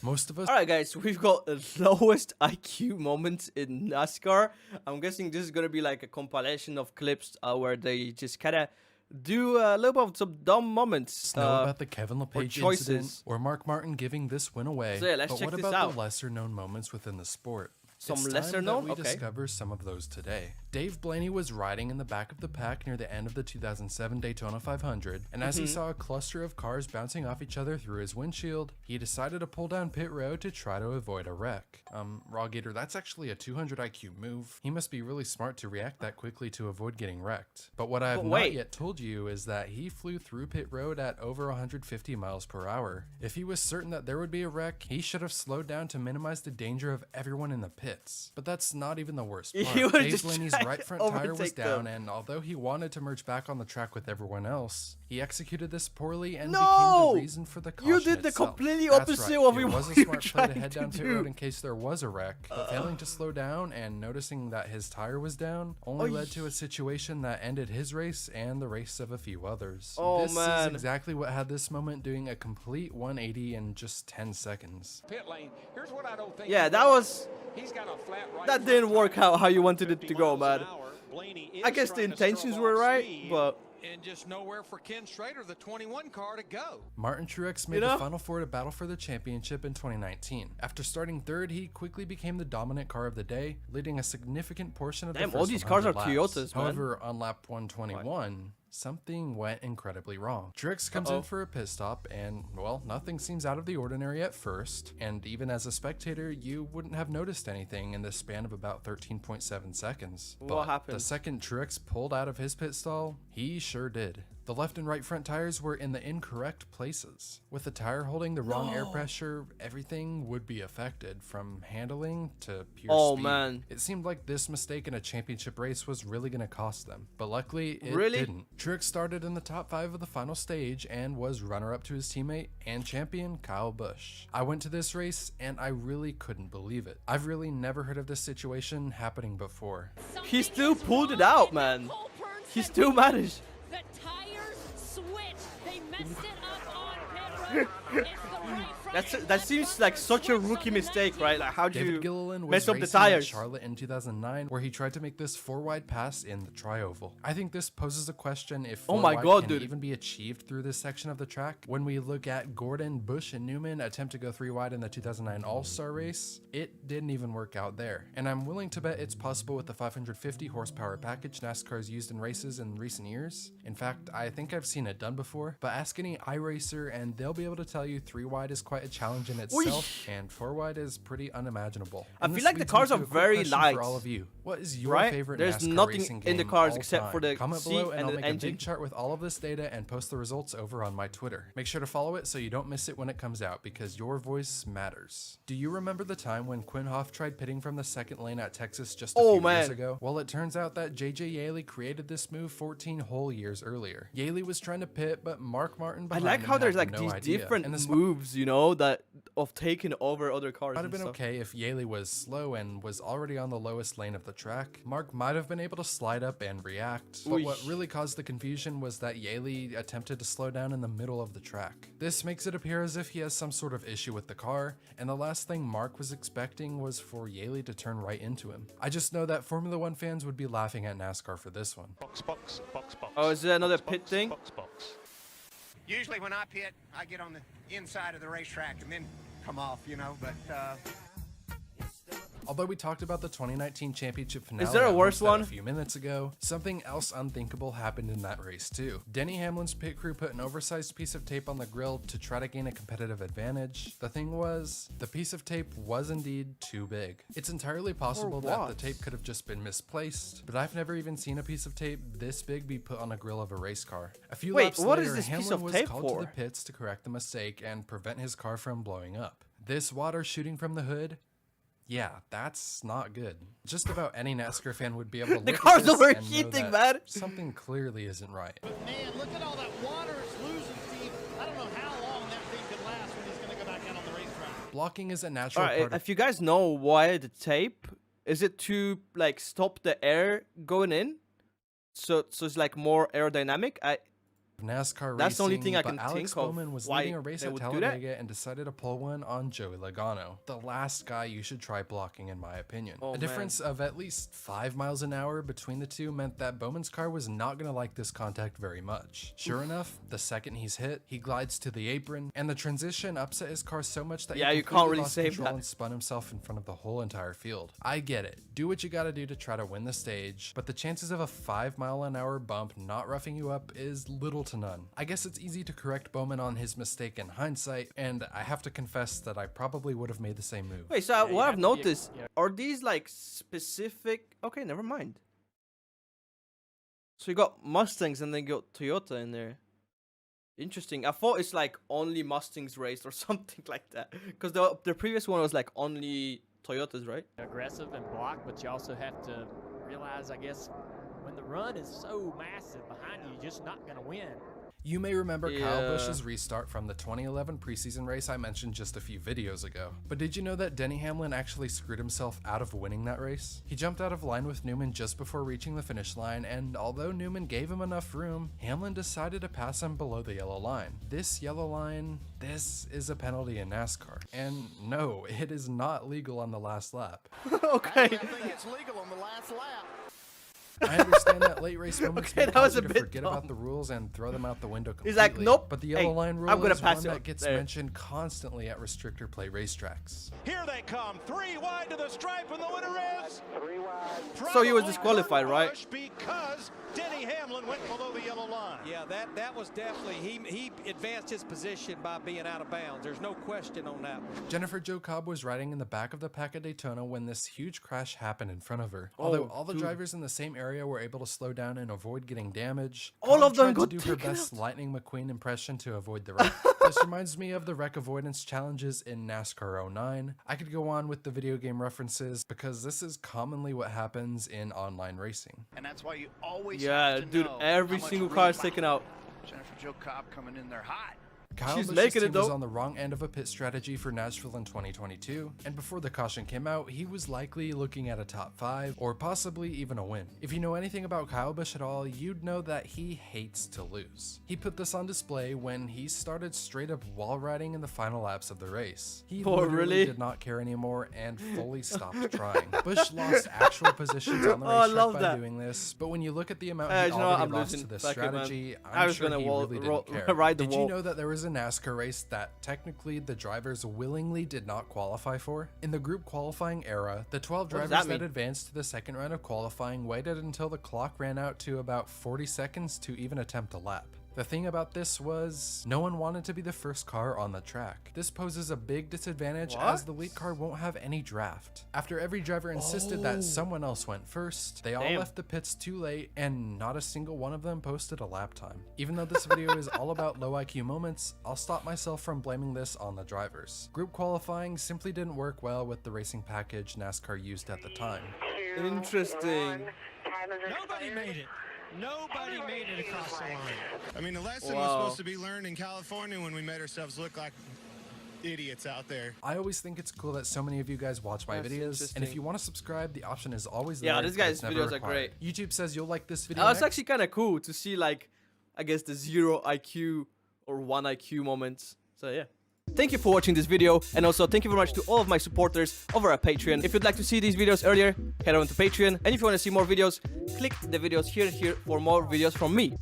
Most of us. Alright guys, we've got the lowest IQ moments in NASCAR. I'm guessing this is gonna be like a compilation of clips where they just kinda do a little bit of some dumb moments. Know about the Kevin LePage choices. incident or Mark Martin giving this win away. So yeah, let's but check what this about out. the lesser known moments within the sport? Some It's lesser time known? that we Okay. discover some of those today. Dave Blaney was riding in the back of the pack near the end of the 2007 Daytona 500, and as he saw a cluster of cars bouncing off each other through his windshield, he decided to pull down pit road to try to avoid a wreck. Rawgator, that's actually a 200 IQ move. He must be really smart to react that quickly to avoid getting wrecked. But what I have not yet told you is that he flew through pit road at over 150 miles per hour. If he was certain that there would be a wreck, he should have slowed down to minimize the danger of everyone in the pits. But that's not even the worst part. Dave Blaney's right front tire was down, and although he wanted to merge back on the track with everyone else, he executed this poorly and became the reason for the caution. You did the itself. completely That's opposite right. of It what was a you smart were play to trying head to down pit do. road in case there was a wreck, but failing to slow down and noticing that his tire was down only led to a situation that ended his race and the race of a few others. This is exactly what had this moment doing a complete 180 in just 10 seconds. Pit lane. Here's what I don't think. Yeah, that was... He's got a flat right. That didn't work out how you wanted it to go, man. I guess the intentions were right, but... And just nowhere for Ken Schrader, the 21 car, to go. Martin Truex made the Final Four to battle for the championship in 2019. After starting third, he quickly became the dominant car of the day, leading a significant portion of the first all these cars are 100 laps. Toyotas, man. However, on lap 121, something went incredibly wrong. Truex comes in for a pit stop, and, well, nothing seems out of the ordinary at first, and even as a spectator, you wouldn't have noticed anything in the span of about 13.7 seconds. What happened? The second Truex pulled out of his pit stall, he sure did. The left and right front tires were in the incorrect places. With the tire holding the wrong air pressure, everything would be affected, from handling to pure speed. Man. It seemed like this mistake in a championship race was really going to cost them, but luckily it didn't. Truex started in the top 5 of the final stage and was runner-up to his teammate and champion Kyle Busch. I went to this race and I really couldn't believe it. I've really never heard of this situation happening before. He still pulled it out, man. He still managed. The tires switched. They messed it up on pit road. It's the right front. That seems like such a rookie mistake, right? Like, how'd David you Gilliland was mess up the racing at tires? Charlotte in 2009, where he tried to make this 4-wide pass in the tri-oval. I think this poses a question if 4-wide can even be achieved through this section of the track. When we look at Gordon, Busch, and Newman attempt to go 3-wide in the 2009 All-Star race, it didn't even work out there. And I'm willing to bet it's possible with the 550 horsepower package NASCAR's used in races in recent years. In fact, I think I've seen it done before, but ask any iRacer and they'll be able to tell you 3-wide is quite a challenge in itself, and 4-wide is pretty unimaginable. I feel like the cars are very light. For all of you, what is your favorite There's NASCAR nothing racing in the game cars all except time? for the Comment seat below and I'll and make the a engine. big chart with all of this data and post the results over on my Twitter. Make sure to follow it so you don't miss it when it comes out, because your voice matters. Do you remember the time when Quinn Hoff tried pitting from the second lane at Texas just a few years ago? Well, it turns out that JJ Yeley created this move 14 whole years earlier. Yeley was trying to pit, but Mark Martin behind I like how there's like no these idea. different And this moves, you know, that of taking over other cars. might have been okay if Yeley was slow and was already on the lowest lane of the track. Mark might have been able to slide up and react, but what really caused the confusion was that Yeley attempted to slow down in the middle of the track. This makes it appear as if he has some sort of issue with the car, and the last thing Mark was expecting was for Yeley to turn right into him. I just know that Formula One fans would be laughing at NASCAR for this one. Oh, is there another pit thing? Usually when I pit, I get on the inside of the racetrack and then come off, you know, but Although we talked about the 2019 championship finale Is there a worse one? a few minutes ago, something else unthinkable happened in that race too. Denny Hamlin's pit crew put an oversized piece of tape on the grille to try to gain a competitive advantage. The thing was, the piece of tape was indeed too big. It's entirely possible that the tape could have just been misplaced, but I've never even seen a piece of tape this big be put on a grille of a race car. A few laps later, Hamlin was called to the pits to correct the mistake and prevent his car from blowing up. This water shooting from the hood, yeah, that's not good. Just about any NASCAR fan would be able to look at this and know that something clearly isn't right. But man, look at all that water it's losing, Steve. I don't know how long that thing could last when he's going to go back out on the racetrack. Blocking is a natural part of... If you guys know why the tape, is it to like stop the air going in? So it's like more aerodynamic? NASCAR That's the only thing I racing, can but Alex think of Bowman was why leading a race they at would do that. Talladega and decided to pull one on Joey Logano, the last guy you should try blocking in my opinion. Oh, A difference of at least 5 miles an hour between the two meant that Bowman's car was not going to like this contact very much. Sure enough, the second he's hit, he glides to the apron, and the transition upset his car so much that Yeah, he you can't completely really lost save control that. and spun himself in front of the whole entire field. I get it. Do what you gotta do to try to win the stage, but the chances of a 5 mile an hour bump not roughing you up is little to none. I guess it's easy to correct Bowman on his mistake in hindsight, and I have to confess that I probably would have made the same move. Wait, so what I've noticed, are these like specific... Okay, never mind. So you got Mustangs and then you got Toyota in there. Interesting. I thought it's like only Mustangs raced or something like that. Because the previous one was like only Toyotas, right? Aggressive and block, but you also have to realize, I guess, when the run is so massive behind you, you're just not going to win. You may remember Kyle Yeah. Busch's restart from the 2011 preseason race I mentioned just a few videos ago. But did you know that Denny Hamlin actually screwed himself out of winning that race? He jumped out of line with Newman just before reaching the finish line, and although Newman gave him enough room, Hamlin decided to pass him below the yellow line. This yellow line, this is a penalty in NASCAR. And no, it is not legal on the last lap. Okay. I think it's legal on the last lap. I understand that late race moments Okay, can that was cause you a to bit forget dumb. about the rules and throw them out the window completely. He's like, nope. But the Hey, yellow line rule I'm gonna is pass one you that up gets there. mentioned constantly at restrictor play racetracks. Here they come, 3 wide to the stripe, and the winner is... 3 wide. So he was disqualified, right? Because Denny Hamlin went below the yellow line. Yeah, that was definitely, he advanced his position by being out of bounds. There's no question on that one. Jennifer Jo Cobb was riding in the back of the pack at Daytona when this huge crash happened in front of her. Although all the drivers in the same area were able to slow down and avoid getting damage, All Cobb of them tried got to do her taken best out. Lightning McQueen impression to avoid the wreck. This reminds me of the wreck avoidance challenges in NASCAR 09. I could go on with the video game references because this is commonly what happens in online racing. And that's why you always Yeah, have to dude, know every how much single room car is behind taken you. out. Jennifer Jo Cobb coming in there hot. Kyle She's Busch's making it, team was though. on the wrong end of a pit strategy for Nashville in 2022, and before the caution came out, he was likely looking at a top 5 or possibly even a win. If you know anything about Kyle Busch at all, you'd know that he hates to lose. He put this on display when he started straight up wall riding in the final laps of the race. He Oh, literally really? did not care anymore and fully stopped trying. Busch lost actual positions on the Oh, I racetrack love by that. doing this, but when you look at the amount You he know what, already I'm lost losing. to this Fuck it, man. strategy, I I'm was sure gonna he really didn't care. ride the Did wall. you know that there was a NASCAR race that technically the drivers willingly did not qualify for? In the group qualifying era, the 12 What does drivers that that mean? advanced to the second round of qualifying waited until the clock ran out to about 40 seconds to even attempt a lap. The thing about this was, no one wanted to be the first car on the track. This poses a big disadvantage as the lead car won't have any draft. After every driver insisted that someone else went first, they all Damn. left the pits too late and not a single one of them posted a lap time. Even though this video is all about low IQ moments, I'll stop myself from blaming this on the drivers. Group qualifying simply didn't work well with the racing package NASCAR used at the time. Interesting. Nobody made it. Nobody made it across the line. I mean, the lesson was supposed to be learned in California when we made ourselves look like idiots out there. I always think it's cool that so many of you guys watch my That's videos, and interesting. if you want to subscribe, the option is always Yeah, there. this but guy's it's never videos are required. YouTube says you'll like this video That was next. actually kind of cool to see, like, I guess the 0 IQ or 1 IQ moments. So yeah. Thank you for watching this video, and also thank you very much to all of my supporters over at Patreon. If you'd like to see these videos earlier, head on to Patreon, and if you want to see more videos, click the videos here and here for more videos from me.